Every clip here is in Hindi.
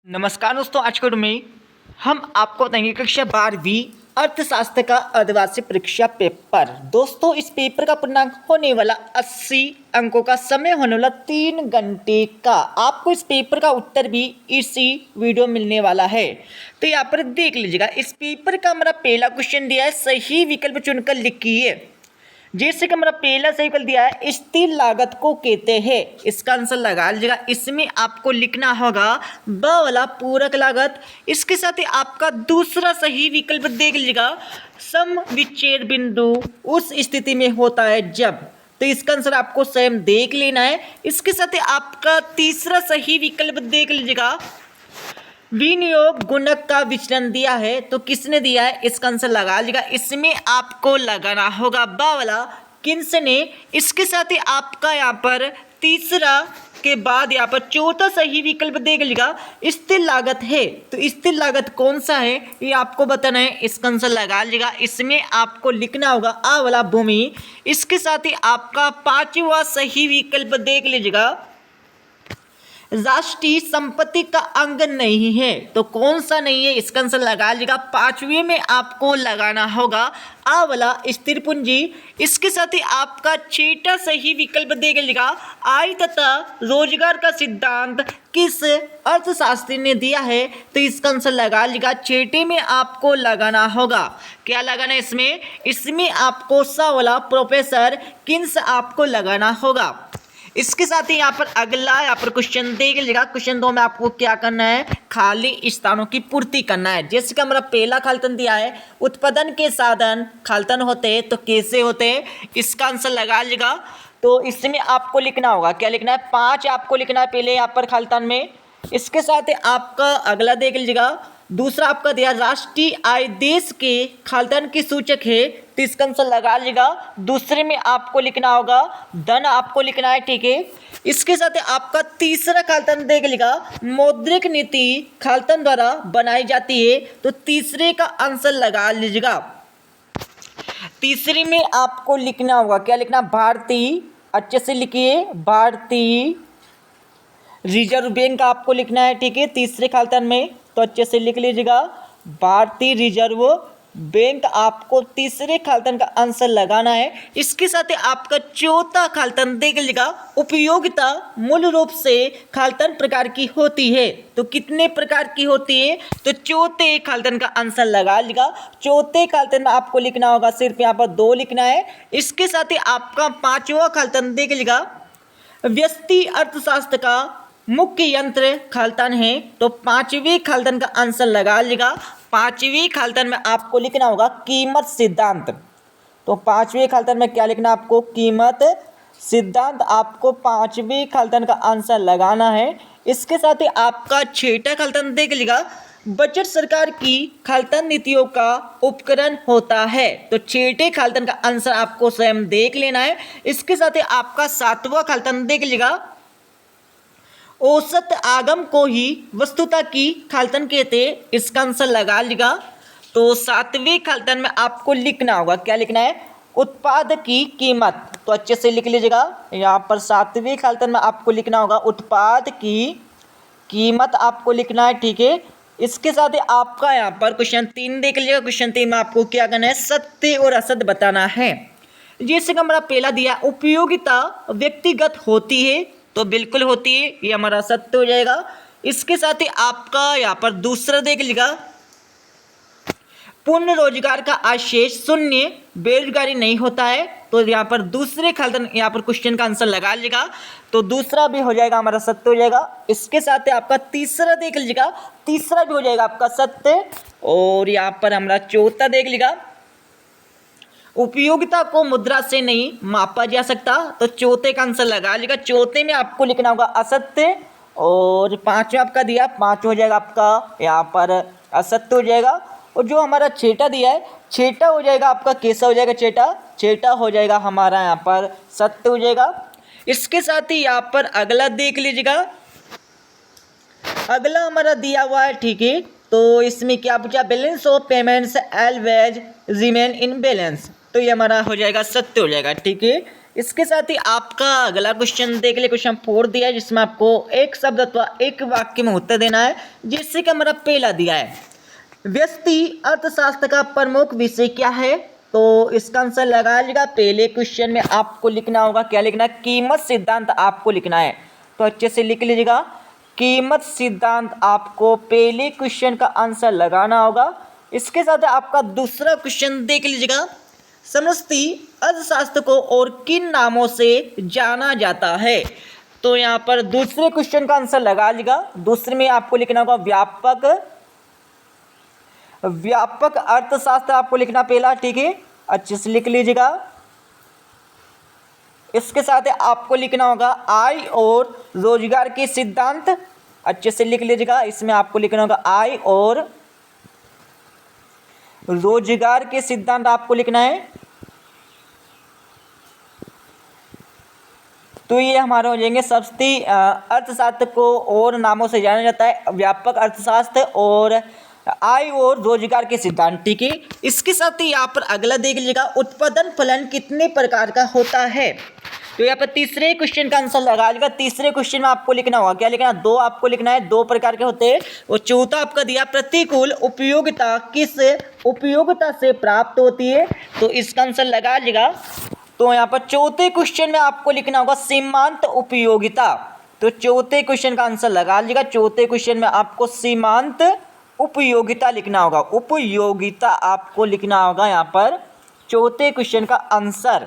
नमस्कार दोस्तों, आज के वीडियो में हम आपको बताएंगे कक्षा 12वीं अर्थशास्त्र का अर्धवार्षिक परीक्षा पेपर। दोस्तों, इस पेपर का पूर्णांक होने वाला 80 अंकों का, समय होने वाला 3 घंटे का। आपको इस पेपर का उत्तर भी इसी वीडियो मिलने वाला है, तो यहाँ पर देख लीजिएगा। इस पेपर का हमारा पहला क्वेश्चन दिया है, सही विकल्प चुनकर लिखिए। जैसे कि हमारा पहला सही विकल्प दिया है, स्थिर लागत को कहते हैं। इसका आंसर लगा लीजिएगा। इसमें आपको लिखना होगा ब वाला पूरक लागत। इसके साथ ही आपका दूसरा सही विकल्प देख लीजिएगा, सम विच्छेद बिंदु उस स्थिति में होता है जब। तो इसका आंसर आपको स्वयं देख लेना है। इसके साथ ही आपका तीसरा सही विकल्प देख लीजिएगा, विनियोग गुणक का विचलन दिया है। तो किसने दिया है, इसका आंसर लगा लीजिएगा। इसमें आपको लगाना होगा ब वाला किसने। इसके साथ ही आपका यहाँ पर तीसरा के बाद यहाँ पर चौथा सही विकल्प देख लीजिएगा, स्थिर लागत है। तो स्थिर लागत कौन सा है ये आपको बताना है। इसका आंसर लगा लीजिएगा। इसमें आपको लिखना होगा आ वाला भूमि। इसके साथ ही आपका पांचवा सही विकल्प देख लीजिएगा, राष्ट्रीय संपत्ति का अंग नहीं है। तो कौन सा नहीं है, इसका आंसर लगा लीजिएगा। पांचवें में आपको लगाना होगा आ वाला स्थिर पूंजी। इसके साथ ही आपका छठा सही विकल्प देख लीजिएगा, आय तथा रोजगार का सिद्धांत किस अर्थशास्त्री ने दिया है। तो इसका आंसर लगा लीजिएगा। छठे में आपको लगाना होगा, क्या लगाना है इसमें आपको सा वाला प्रोफेसर किन्स आपको लगाना होगा। इसके साथ ही यहाँ पर अगला यहाँ पर क्वेश्चन देख लीजिएगा। क्वेश्चन 2 में आपको क्या करना है, खाली स्थानों की पूर्ति करना है। जैसे कि हमारा पहला खालतन दिया है, उत्पादन के साधन खालतन होते हैं तो कैसे होते हैं। इसका आंसर लगा लीजिएगा। तो इसमें आपको लिखना होगा, क्या लिखना है, 5 आपको लिखना है पहले यहाँ पर खालतन में। इसके साथ ही आपका अगला देख लीजिएगा, दूसरा आपका दिया राष्ट्रीय आय देश के खालतन की सूचक है। तो इसका आंसर लगा लीजिएगा। दूसरे में आपको लिखना होगा धन आपको लिखना है, ठीक है। इसके साथ ही आपका तीसरा खालतन देख लीजिएगा, मौद्रिक नीति खालतन द्वारा बनाई जाती है। तो तीसरे का आंसर लगा लीजिएगा। तीसरे में आपको लिखना होगा, क्या लिखना, भारतीय, अच्छे से लिखिए, भारतीय रिजर्व बैंक आपको लिखना है, ठीक है, तीसरे खालतन में। तो अच्छे से लिख लीजिएगा, भारतीय रिजर्व बैंक आपको तीसरे खालतन का आंसर लगाना है। इसके साथ ही आपका चौथा खालतन देख लीजिएगा, उपयोगिता मूल रूप से खालतन प्रकार की होती है। तो कितने प्रकार की होती है, तो चौथे खालतन का आंसर लगा लीजिएगा। चौथे खालतन में आपको लिखना होगा, सिर्फ यहाँ पर 2 लिखना है। इसके साथ ही आपका पांचवा खालतन देख लीजिएगा, व्यष्टि अर्थशास्त्र का मुख्य यंत्र खालतन है। तो पांचवें खालतन का आंसर लगा लीजिएगा। पांचवें खालतन में आपको लिखना होगा कीमत सिद्धांत। तो पांचवें खालतन में क्या लिखना है आपको, कीमत सिद्धांत आपको पांचवें खालतन का आंसर लगाना है। इसके साथ ही आपका छठा खालतन देख लीजिएगा, बजट सरकार की खालतन नीतियों का उपकरण होता है। तो छठे खालतन का आंसर आपको स्वयं देख लेना है। इसके साथ ही आपका सातवां खालतन देख लीजिएगा, औसत आगम को ही वस्तुता की खालतन कहते हैं। इसका आंसर लगा लीजिएगा। तो सातवें खालतन में आपको लिखना होगा, क्या लिखना है, उत्पाद की कीमत। तो अच्छे से लिख लीजिएगा, यहाँ पर सातवें खालतन में आपको लिखना होगा उत्पाद की कीमत आपको लिखना है, ठीक है। इसके साथ ही आपका यहाँ पर क्वेश्चन 3 देख लीजिएगा। क्वेश्चन 3 में आपको क्या करना है, सत्य और असत्य बताना है। जैसे कि हमारा पहला दिया, उपयोगिता व्यक्तिगत होती है। तो बिल्कुल होती है, ये हमारा सत्य हो जाएगा। इसके साथ ही आपका यहाँ पर दूसरा देख लीजिएगा, पूर्ण रोजगार का आशेष शून्य बेरोजगारी नहीं होता है। तो यहाँ पर दूसरे खालतन यहाँ पर क्वेश्चन का आंसर लगा लीजिएगा। तो दूसरा भी हो जाएगा हमारा सत्य हो जाएगा। इसके साथ ही आपका तीसरा देख लीजिएगा, तीसरा भी हो जाएगा आपका सत्य। और यहाँ पर हमारा चौथा देख लीजिएगा, उपयोगिता को मुद्रा से नहीं मापा जा सकता। तो चौथे का आंसर लगा लीजिएगा। चौथे में आपको लिखना होगा असत्य। और पांचवा आपका दिया, 5 हो जाएगा आपका यहाँ पर असत्य हो जाएगा। और जो हमारा छठा दिया है, छठा हो जाएगा आपका कैसा हो जाएगा, छठा हो जाएगा हमारा यहाँ पर सत्य हो जाएगा। इसके साथ ही यहाँ पर अगला देख लीजिएगा, अगला हमारा दिया हुआ है, ठीक है। तो इसमें क्या पूछा, balance of payments always remain in balance. तो ये हमारा हो जाएगा सत्य हो जाएगा, ठीक है। इसके साथ ही आपका अगला क्वेश्चन देख लिए, क्वेश्चन 4 दिया है जिसमें आपको एक शब्द अथवा एक वाक्य में उत्तर देना है, जिससे कि हमारा पहला दिया है व्यष्टि अर्थशास्त्र का प्रमुख विषय क्या है। तो इसका आंसर लगा लीजिएगा। पहले क्वेश्चन में आपको लिखना होगा, क्या लिखना है, कीमत सिद्धांत आपको लिखना है। तो अच्छे से लिख लीजिएगा, कीमत सिद्धांत आपको पहले क्वेश्चन का आंसर लगाना होगा। इसके साथ आपका दूसरा क्वेश्चन देख लीजिएगा, समष्टि अर्थशास्त्र को और किन नामों से जाना जाता है। तो यहाँ पर दूसरे क्वेश्चन का आंसर लगा लीजिएगा। दूसरे में आपको लिखना होगा व्यापक अर्थशास्त्र आपको लिखना पहला, ठीक है, अच्छे से लिख लीजिएगा। इसके साथ आपको लिखना होगा आय और रोजगार के सिद्धांत, अच्छे से लिख लीजिएगा। इसमें आपको लिखना होगा आय और रोजगार के सिद्धांत आपको लिखना है। तो ये हमारे हो जाएंगे समष्टि अर्थशास्त्र को और नामों से जाना जाता है, व्यापक अर्थशास्त्र और आय और रोजगार के सिद्धांत, ठीक है। इसके साथ ही यहाँ पर अगला देख लीजिएगा, उत्पादन फलन कितने प्रकार का होता है। तो यहाँ पर तीसरे क्वेश्चन का आंसर लगा लीजिएगा। तीसरे क्वेश्चन में आपको लिखना होगा, क्या लिखना है, दो आपको लिखना है, दो प्रकार के होते हैं। और चौथा आपका दिया प्रतिकूल उपयोगिता किस उपयोगिता से प्राप्त होती है। तो इसका आंसर लगा लीजिएगा। तो यहाँ पर चौथे क्वेश्चन में आपको लिखना होगा सीमांत उपयोगिता। तो चौथे क्वेश्चन का आंसर लगा लीजिएगा। चौथे क्वेश्चन में आपको सीमांत उपयोगिता लिखना होगा, उपयोगिता आपको लिखना होगा यहाँ पर चौथे क्वेश्चन का आंसर।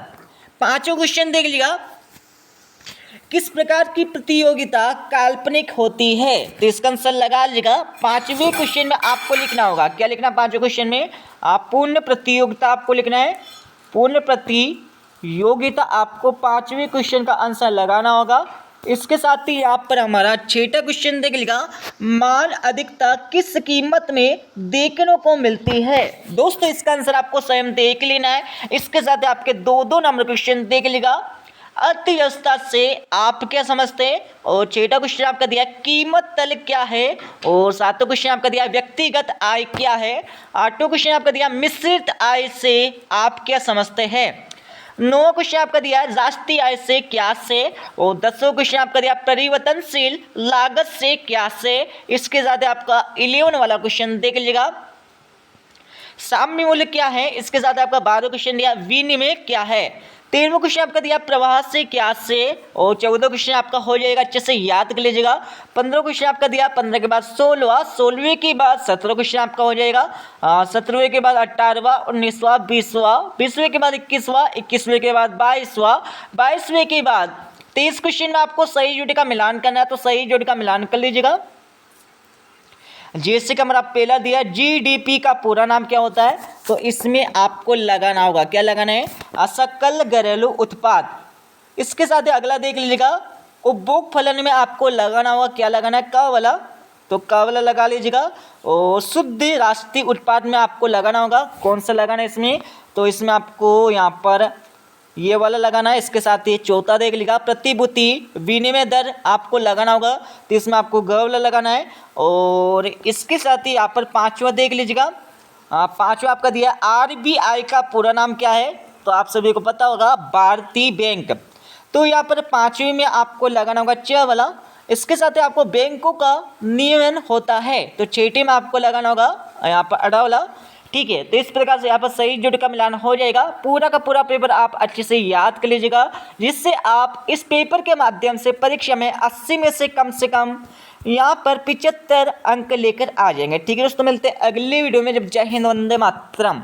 पांचों क्वेश्चन देख लीजिएगा, किस प्रकार की प्रतियोगिता काल्पनिक होती है। तो इसका आंसर लगा लीजिएगा। पांचवें क्वेश्चन में आपको लिखना होगा, क्या लिखना, पांचवें क्वेश्चन में आप पूर्ण प्रतियोगिता आपको लिखना है, पूर्ण प्रतियोगिता आपको पांचवें क्वेश्चन का आंसर लगाना होगा। इसके साथ ही यहाँ पर हमारा छठा क्वेश्चन देख लीजिएगा, मान अधिकता किस कीमत में देखने को मिलती है। दोस्तों इसका आंसर आपको स्वयं देख लेना है। इसके साथ आपके दो नंबर क्वेश्चन देख लीजिएगा, अर्थव्यवस्था से आप क्या समझते हैं। और छठा क्वेश्चन आपका दिया कीमत तल क्या है। और सातवां क्वेश्चन आपका दिया व्यक्तिगत आय क्या है। आठवां क्वेश्चन आपका दिया मिश्रित आय से आप क्या समझते हैं। 9वां क्वेश्चन आपका दिया है राष्ट्रीय आय से क्या से। और 10वां क्वेश्चन आपका दिया परिवर्तनशील लागत से क्या से। इसके साथ आपका 11 वाला क्वेश्चन देख लीजिएगा, साम्य मूल्य क्या है। इसके साथ आपका 12वां क्वेश्चन दिया विनिमय क्या है। 13वां क्वेश्चन आपका दिया प्रवाह से क्या से। और 14वां क्वेश्चन आपका हो जाएगा, अच्छे से याद कर लीजिएगा। 15वां क्वेश्चन आपका दिया 15 के बाद 16वां, 16वें के बाद 17वां क्वेश्चन आपका हो जाएगा। 17वें के बाद 18वां, 19वां, 20वां, 20वें के बाद 21वां, 21वें के बाद 22वां, 22वें के बाद 23 क्वेश्चन में आपको सही जोड़ी का मिलान करना है। तो सही जोड़ी का मिलान कर लीजिएगा। जैसे कि हमारा पहला दिया जीडीपी का पूरा नाम क्या होता है। तो इसमें आपको लगाना होगा, क्या लगाना है, सकल घरेलू उत्पाद। इसके साथ ही अगला देख लीजिएगा, उपभोग फलन में आपको लगाना होगा, क्या लगाना है, क वाला। तो क वाला लगा लीजिएगा। और शुद्ध राष्ट्रीय उत्पाद में आपको लगाना होगा, कौन सा लगाना है इसमें। तो इसमें आपको यहाँ पर ये वाला लगाना है। इसके साथ ही चौथा देख लीजिएगा, प्रतिभूति विनिमय दर आपको लगाना होगा। तो इसमें आपको ग वाला लगाना है। और इसके साथ ही यहाँ पर पांचवा देख लीजिएगा, पांचवा आपका दिया आरबीआई का पूरा नाम क्या है। तो आप सभी को पता होगा भारतीय बैंक। तो यहाँ पर पांचवी में आपको लगाना होगा च वाला। इसके साथ ही आपको बैंकों का नियमन होता है। तो छठे में आपको लगाना होगा यहाँ पर अड़ा वाला, ठीक है। तो इस प्रकार से यहाँ पर सही जोड़ का मिलान हो जाएगा। पूरा का पूरा पेपर आप अच्छे से याद कर लीजिएगा, जिससे आप इस पेपर के माध्यम से परीक्षा में 80 में से कम यहाँ पर 75 अंक लेकर आ जाएंगे। ठीक है दोस्तों, मिलते हैं अगले वीडियो में। जब जय हिंद, वंदे मातरम।